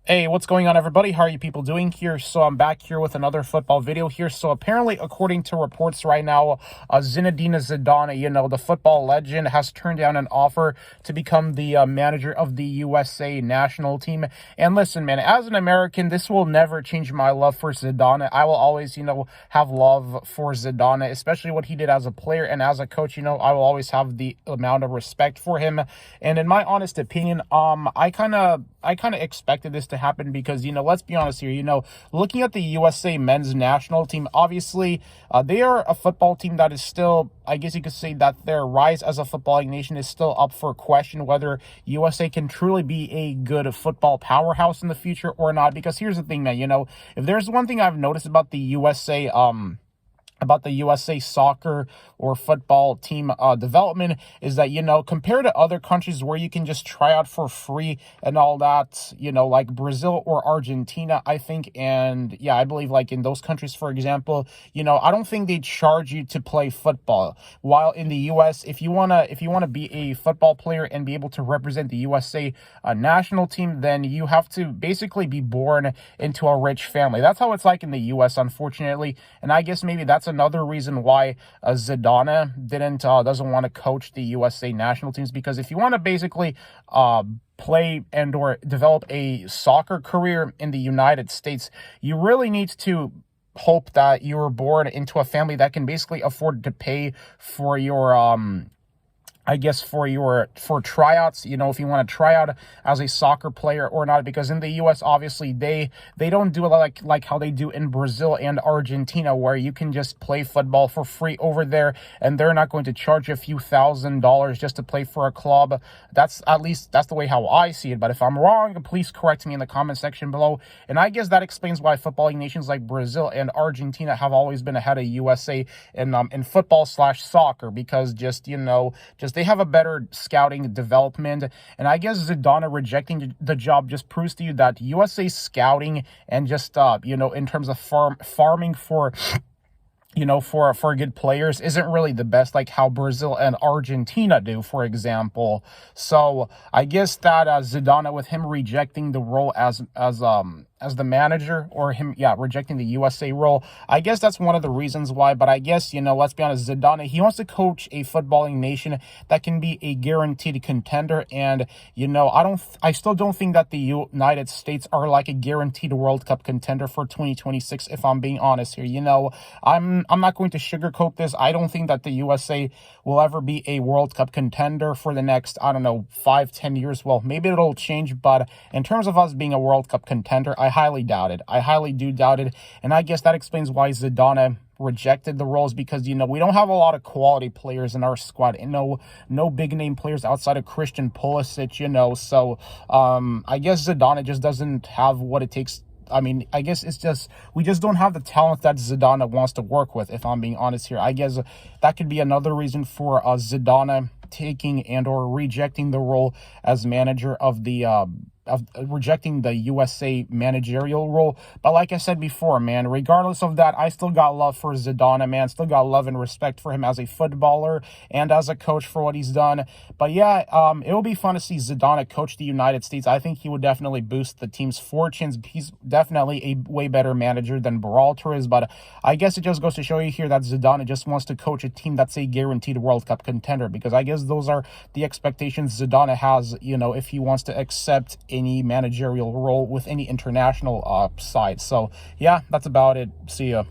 Hey, what's going on, everybody? How are you people doing here? So I'm back here with another football video here. So apparently, according to reports right now, Zinedine Zidane, the football legend, has turned down an offer to become the manager of the USA national team. And listen, man, as an American, this will never change my love for Zidane. I will always, have love for Zidane, especially what he did as a player and as a coach. I will always have the amount of respect for him. And in my honest opinion, I kind of expected this to happen because, let's be honest here, looking at the USA men's national team, obviously, they are a football team that is still, I guess you could say that their rise as a footballing nation is still up for question whether USA can truly be a good football powerhouse in the future or not. Because here's the thing, man, if there's one thing I've noticed about the USA soccer or football team development is that, compared to other countries where you can just try out for free and all that, like Brazil or Argentina, I think. And yeah, I believe like in those countries, for example, I don't think they charge you to play football. While in the US, if you want to be a football player and be able to represent the USA national team, then you have to basically be born into a rich family. That's how it's like in the US, unfortunately. And I guess maybe that's another reason why Zidane doesn't want to coach the USA national teams, because if you want to basically play and or develop a soccer career in the United States, you really need to hope that you were born into a family that can basically afford to pay for your for tryouts, if you want to try out as a soccer player or not, because in the US, obviously, they don't do it like how they do in Brazil and Argentina, where you can just play football for free over there, and they're not going to charge you a few $1,000s just to play for a club. That's the way how I see it. But if I'm wrong, please correct me in the comment section below. And I guess that explains why footballing nations like Brazil and Argentina have always been ahead of USA in football/soccer, because they have a better scouting development. And I guess Zidane rejecting the job just proves to you that USA scouting and just, in terms of farming for good players isn't really the best, like how Brazil and Argentina do, for example. So I guess that Zidane, with him rejecting the role as the manager, or him, rejecting the USA role, I guess that's one of the reasons why. But I guess, let's be honest, Zidane, he wants to coach a footballing nation that can be a guaranteed contender. And, I still don't think that the United States are like a guaranteed World Cup contender for 2026, if I'm being honest here. I'm not going to sugarcoat this. I don't think that the USA will ever be a World Cup contender for the next, 5-10 years. Well, maybe it'll change, but in terms of us being a World Cup contender, I highly doubt it. I highly do doubt it. And I guess that explains why Zidane rejected the roles, because, we don't have a lot of quality players in our squad, and no big name players outside of Christian Pulisic, so I guess Zidane just doesn't have what it takes. I guess it's just, we just don't have the talent that Zidane wants to work with, if I'm being honest here. I guess that could be another reason for Zidane taking and or rejecting the role as manager of rejecting the USA managerial role. But like I said before, man, regardless of that, I still got love for Zidane, man. Still got love and respect for him as a footballer and as a coach for what he's done. But yeah, it will be fun to see Zidane coach the United States. I think he would definitely boost the team's fortunes. He's definitely a way better manager than Berhalter is. But I guess it just goes to show you here that Zidane just wants to coach a team that's a guaranteed World Cup contender, because I guess those are the expectations Zidane has, if he wants to accept any managerial role with any international side. So yeah, that's about it. See ya.